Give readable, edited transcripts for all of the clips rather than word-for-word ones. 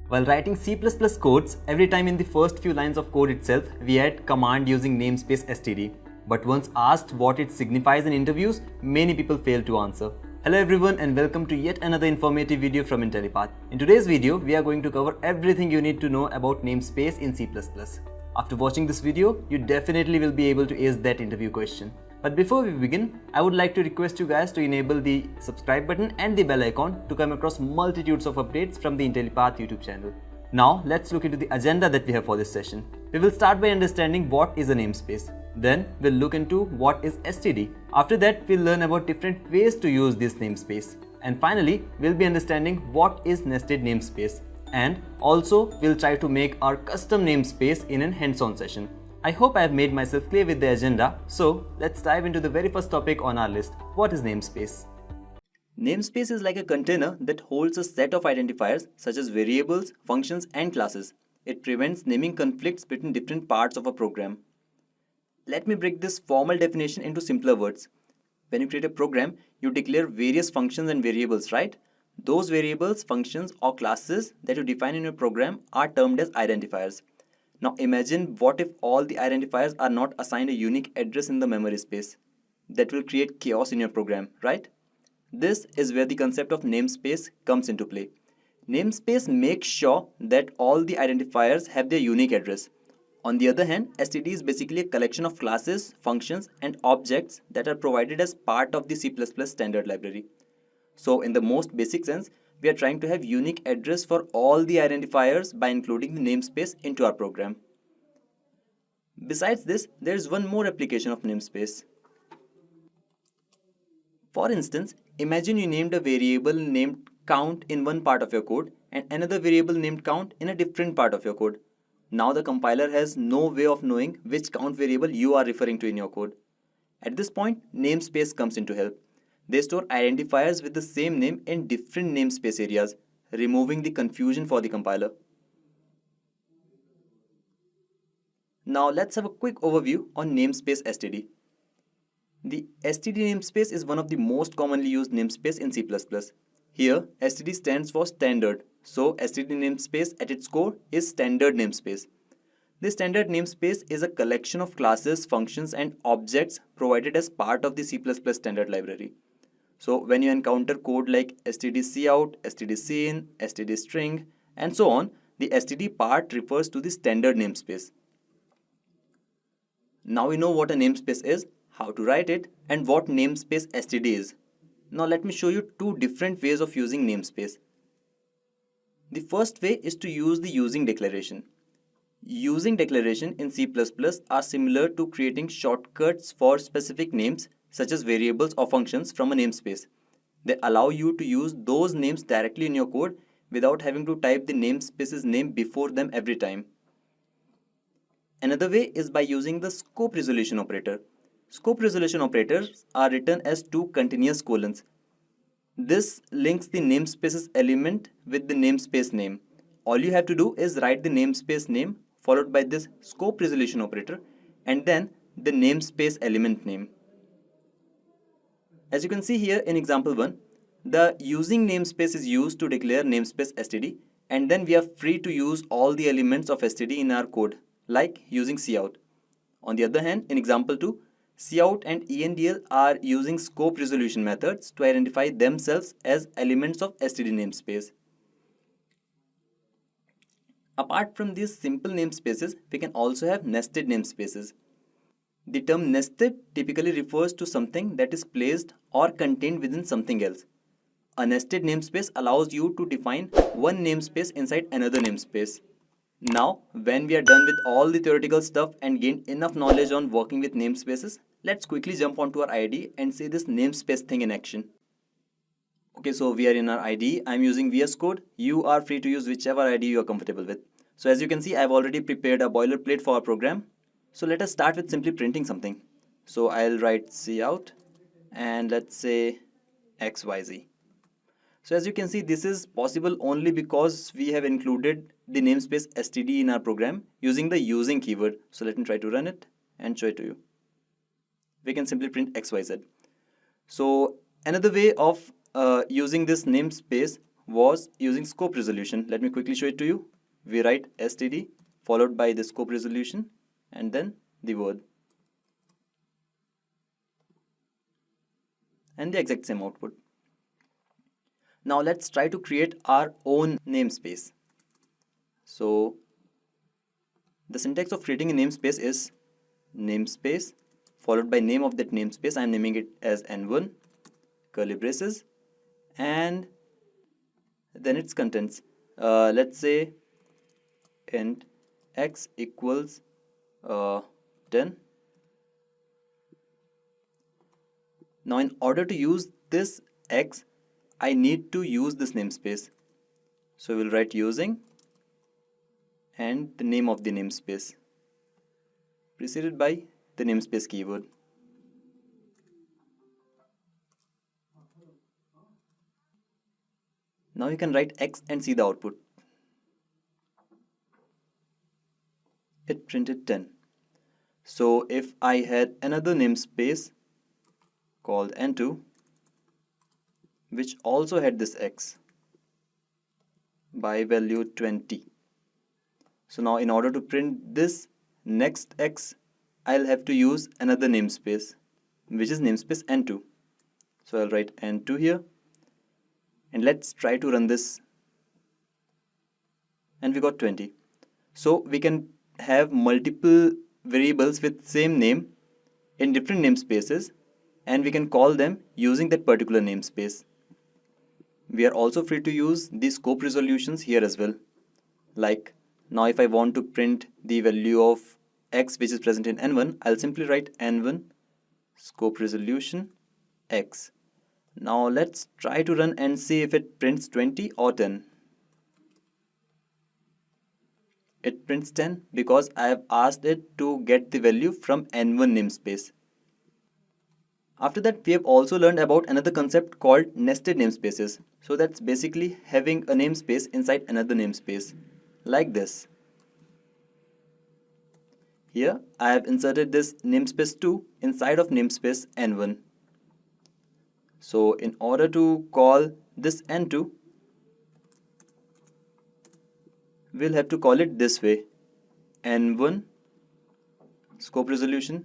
While writing C++ codes, every time in the first few lines of code itself, we add command using namespace std. But once asked what it signifies in interviews, many people fail to answer. Hello everyone and welcome to yet another informative video from Intellipaat. In today's video, we are going to cover everything you need to know about namespace in C++. After watching this video, you definitely will be able to ace that interview question. But before we begin, I would like to request you guys to enable the subscribe button and the bell icon to come across multitudes of updates from the Intellipaat YouTube channel. Now, let's look into the agenda that we have for this session. We will start by understanding what is a namespace. Then, we'll look into what is STD. After that, we'll learn about different ways to use this namespace. And finally, we'll be understanding what is nested namespace. And also, we'll try to make our custom namespace in an hands-on session. I hope I have made myself clear with the agenda, so let's dive into the very first topic on our list. What is namespace? Namespace is like a container that holds a set of identifiers such as variables, functions, and classes. It prevents naming conflicts between different parts of a program. Let me break this formal definition into simpler words. When you create a program, you declare various functions and variables, right? Those variables, functions, or classes that you define in your program are termed as identifiers. Now imagine what if all the identifiers are not assigned a unique address in the memory space. That will create chaos in your program, right? This is where the concept of namespace comes into play. Namespace makes sure that all the identifiers have their unique address. On the other hand, STD is basically a collection of classes, functions, and objects that are provided as part of the C++ standard library. So in the most basic sense, we are trying to have unique address for all the identifiers by including the namespace into our program. Besides this, there is one more application of namespace. For instance, imagine you named a variable named count in one part of your code and another variable named count in a different part of your code. Now the compiler has no way of knowing which count variable you are referring to in your code. At this point, namespace comes into help. They store identifiers with the same name in different namespace areas, removing the confusion for the compiler. Now let's have a quick overview on namespace STD. The STD namespace is one of the most commonly used namespace in C++. Here, STD stands for standard, so STD namespace at its core is standard namespace. The standard namespace is a collection of classes, functions, and objects provided as part of the C++ standard library. So when you encounter code like stdcout, stdcin, stdstring, and so on, the std part refers to the standard namespace. Now we know what a namespace is, how to write it, and what namespace std is. Now let me show you two different ways of using namespace. The first way is to use the using declaration. Using declaration in C++ are similar to creating shortcuts for specific names such as variables or functions from a namespace. They allow you to use those names directly in your code without having to type the namespace's name before them every time. Another way is by using the scope resolution operator. Scope resolution operators are written as two continuous colons. This links the namespace's element with the namespace name. All you have to do is write the namespace name followed by this scope resolution operator and then the namespace element name. As you can see here in example 1, the using namespace is used to declare namespace std, and then we are free to use all the elements of std in our code, like using cout. On the other hand, in example 2, cout and endl are using scope resolution methods to identify themselves as elements of std namespace. Apart from these simple namespaces, we can also have nested namespaces. The term nested typically refers to something that is placed or contained within something else. A nested namespace allows you to define one namespace inside another namespace. Now, when we are done with all the theoretical stuff and gained enough knowledge on working with namespaces, let's quickly jump onto our IDE and see this namespace thing in action. Okay, so we are in our IDE. I'm using VS Code. You are free to use whichever IDE you are comfortable with. So as you can see, I've already prepared a boilerplate for our program. So let us start with simply printing something. So I'll write cout and let's say XYZ. So as you can see, this is possible only because we have included the namespace std in our program using the using keyword. So let me try to run it and show it to you. We can simply print XYZ. So another way of using this namespace was using scope resolution. Let me quickly show it to you. We write std followed by the scope resolution and then the word and the exact same output. Now let's try to create our own namespace. So the syntax of creating a namespace is namespace followed by name of that namespace. I am naming it as n1 curly braces and then its contents. Let's say int x equals 10. Now in order to use this x, I need to use this namespace. So we'll write using and the name of the namespace preceded by the namespace keyword. Now you can write x and see the output. It printed 10. So if I had another namespace called n2 which also had this x by value 20. So now in order to print this next x, I'll have to use another namespace which is namespace n2. So I'll write n2 here and let's try to run this and we got 20. So we can have multiple variables with same name in different namespaces and we can call them using that particular namespace. We are also free to use the scope resolutions here as well. Like now if I want to print the value of x which is present in n1, I'll simply write n1 scope resolution x. Now let's try to run and see if it prints 20 or 10. It prints 10 because I have asked it to get the value from n1 namespace. After that, we have also learned about another concept called nested namespaces. So that's basically having a namespace inside another namespace, like this. Here, I have inserted this namespace 2 inside of namespace n1. So in order to call this n2, we'll have to call it this way: n1 scope resolution,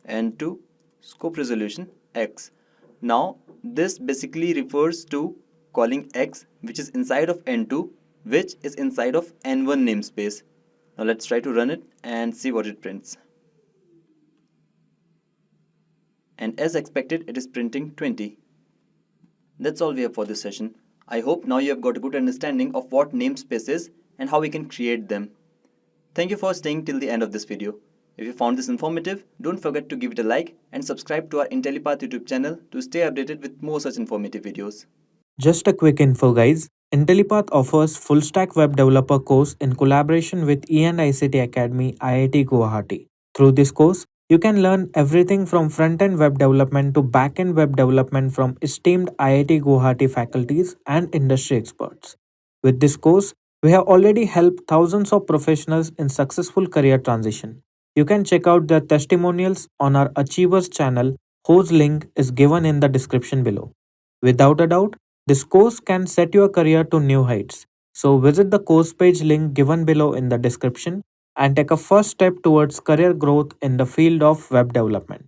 n2 scope resolution x. Now this basically refers to calling x which is inside of n2 which is inside of n1 namespace. Now let's try to run it and see what it prints. And as expected, it is printing 20. That's all we have for this session. I hope now you have got a good understanding of what namespace is and how we can create them. Thank you for staying till the end of this video. If you found this informative, don't forget to give it a like and subscribe to our Intellipaat YouTube channel to stay updated with more such informative videos. Just a quick info guys, Intellipaat offers full stack web developer course in collaboration with E&ICT Academy IIT Guwahati. Through this course, you can learn everything from front-end web development to back-end web development from esteemed IIT Guwahati faculties and industry experts. With this course, we have already helped thousands of professionals in successful career transition. You can check out their testimonials on our Achievers channel, whose link is given in the description below. Without a doubt, this course can set your career to new heights. So visit the course page link given below in the description and take a first step towards career growth in the field of web development.